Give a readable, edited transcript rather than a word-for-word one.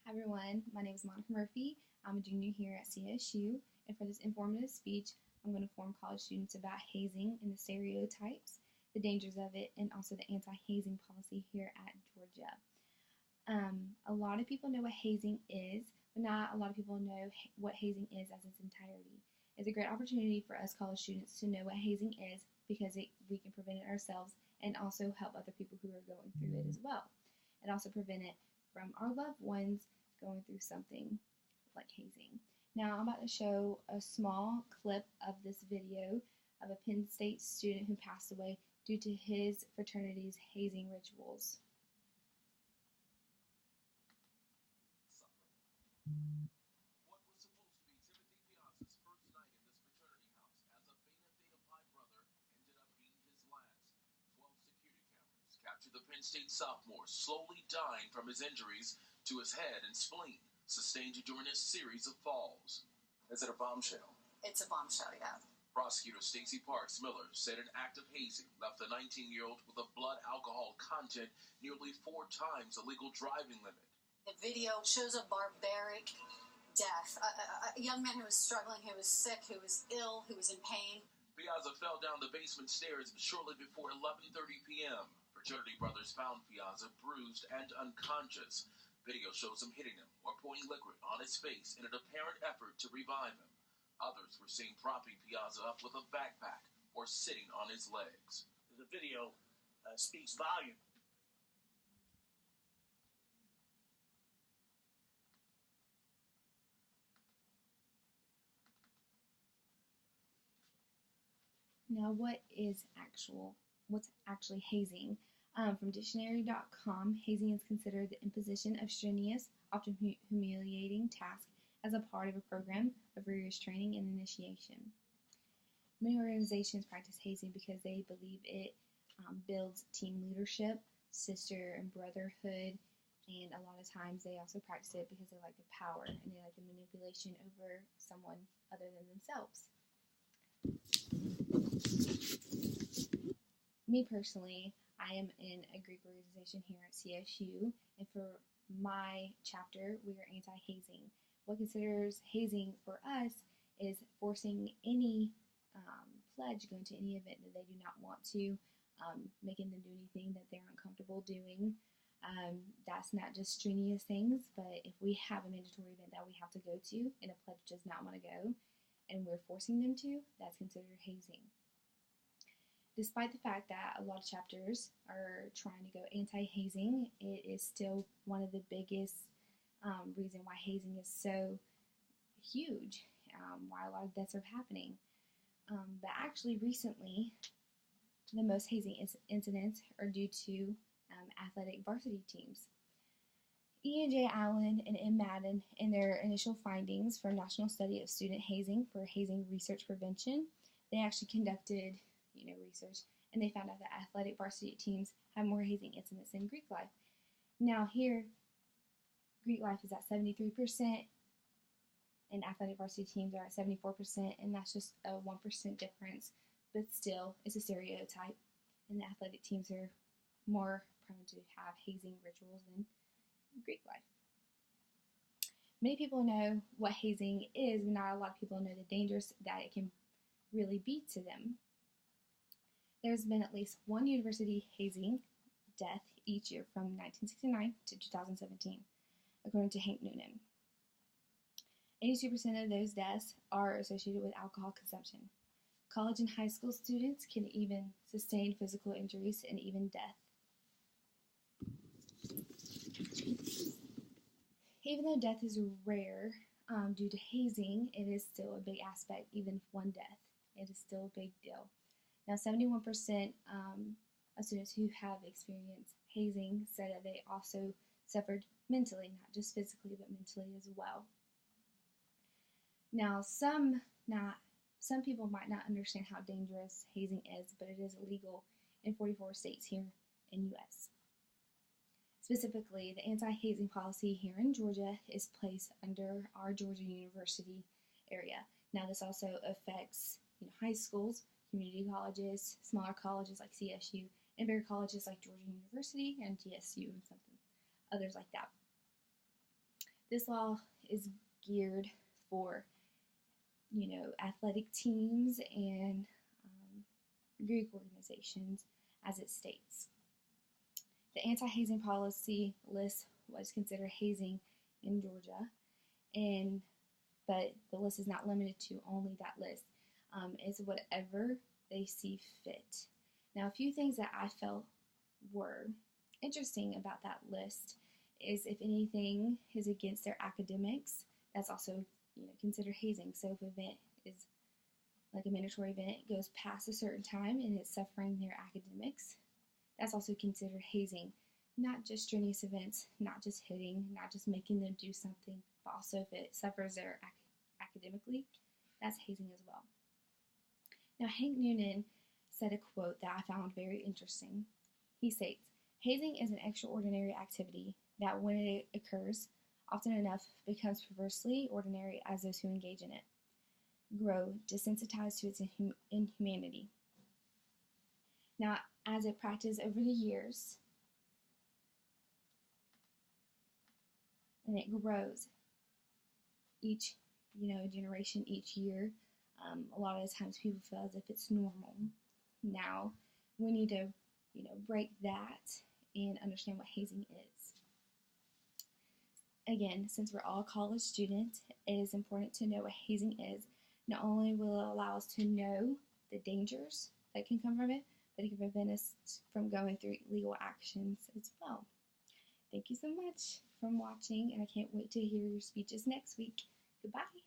Hi everyone, my name is Monica Murphy. I'm a junior here at CSU, and for this informative speech, I'm going to inform college students about hazing and the stereotypes, the dangers of it, and also the anti-hazing policy here at Georgia. A lot of people know what hazing is, but not a lot of people know what hazing is as its entirety. It's a great opportunity for us college students to know what hazing is because we can prevent it ourselves and also help other people who are going through it as well. And also prevent it from our loved ones going through something like hazing. Now I'm about to show a small clip of this video of a Penn State student who passed away due to his fraternity's hazing rituals. What was supposed to be Timothy Piazza's first night in this fraternity house as a Beta Theta Pi brother ended up being his last. 12 security cameras captured the Penn State sophomore slowly dying from his injuries to his head and spleen, sustained during a series of falls. Is it a bombshell? It's a bombshell, yeah. Prosecutor Stacey Parks Miller said an act of hazing left the 19-year-old with a blood alcohol content nearly 4 times the legal driving limit. The video shows a barbaric death. A young man who was struggling, who was sick, who was ill, who was in pain. Piazza fell down the basement stairs shortly before 11:30 p.m. Fraternity brothers found Piazza bruised and unconscious. Video shows him hitting him or pouring liquid on his face in an apparent effort to revive him. Others were seen propping Piazza up with a backpack or sitting on his legs. The video speaks volume. Now, what's actually hazing? From dictionary.com, hazing is considered the imposition of strenuous, often humiliating tasks as a part of a program of rigorous training and initiation. Many organizations practice hazing because they believe it builds team leadership, sister and brotherhood, and a lot of times they also practice it because they like the power and they like the manipulation over someone other than themselves. Me personally, I am in a Greek organization here at CSU, and for my chapter, we are anti-hazing. What considers hazing for us is forcing any pledge go into any event that they do not want to, making them do anything that they're uncomfortable doing. That's not just strenuous things, but if we have a mandatory event that we have to go to and a pledge does not want to go, and we're forcing them to, that's considered hazing. Despite the fact that a lot of chapters are trying to go anti-hazing, it is still one of the biggest reason why hazing is so huge, why a lot of deaths are happening. But actually recently, the most hazing incidents are due to athletic varsity teams. Ian J. Allen and M. Madden, in their initial findings from National Study of Student Hazing for Hazing Research Prevention, they actually conducted research, and they found out that athletic varsity teams have more hazing incidents than Greek life. Now here, Greek life is at 73%, and athletic varsity teams are at 74%, and that's just a 1% difference, but still, it's a stereotype, and the athletic teams are more prone to have hazing rituals than Greek life. Many people know what hazing is, but not a lot of people know the dangers that it can really be to them. There's been at least one university hazing death each year from 1969 to 2017, according to Hank Noonan. 82% of those deaths are associated with alcohol consumption. College and high school students can even sustain physical injuries and even death. Even though death is rare due to hazing, it is still a big aspect. Even one death, it is still a big deal. Now, 71% of students who have experienced hazing said that they also suffered mentally, not just physically, but mentally as well. Now, some people might not understand how dangerous hazing is, but it is illegal in 44 states here in U.S. Specifically, the anti-hazing policy here in Georgia is placed under our Georgia University area. Now, this also affects high schools, community colleges, smaller colleges like CSU, and bigger colleges like Georgia University and GSU and something others like that. This law is geared for, athletic teams and Greek organizations, as it states. The anti-hazing policy list was considered hazing in Georgia, but the list is not limited to only that list. It's whatever they see fit. Now, a few things that I felt were interesting about that list is if anything is against their academics, that's also considered hazing. So if an event is like a mandatory event goes past a certain time and it's suffering their academics, that's also considered hazing. Not just strenuous events, not just hitting, not just making them do something, but also if it suffers their academically, that's hazing as well. Now, Hank Noonan said a quote that I found very interesting. He states, "Hazing is an extraordinary activity that, when it occurs, often enough becomes perversely ordinary as those who engage in it grow desensitized to its inhumanity." Now, as it practiced over the years, and it grows each, generation, each year, a lot of the times people feel as if it's normal. Now, we need to, break that and understand what hazing is. Again, since we're all college students, it is important to know what hazing is. Not only will it allow us to know the dangers that can come from it, but it can prevent us from going through legal actions as well. Thank you so much for watching, and I can't wait to hear your speeches next week. Goodbye.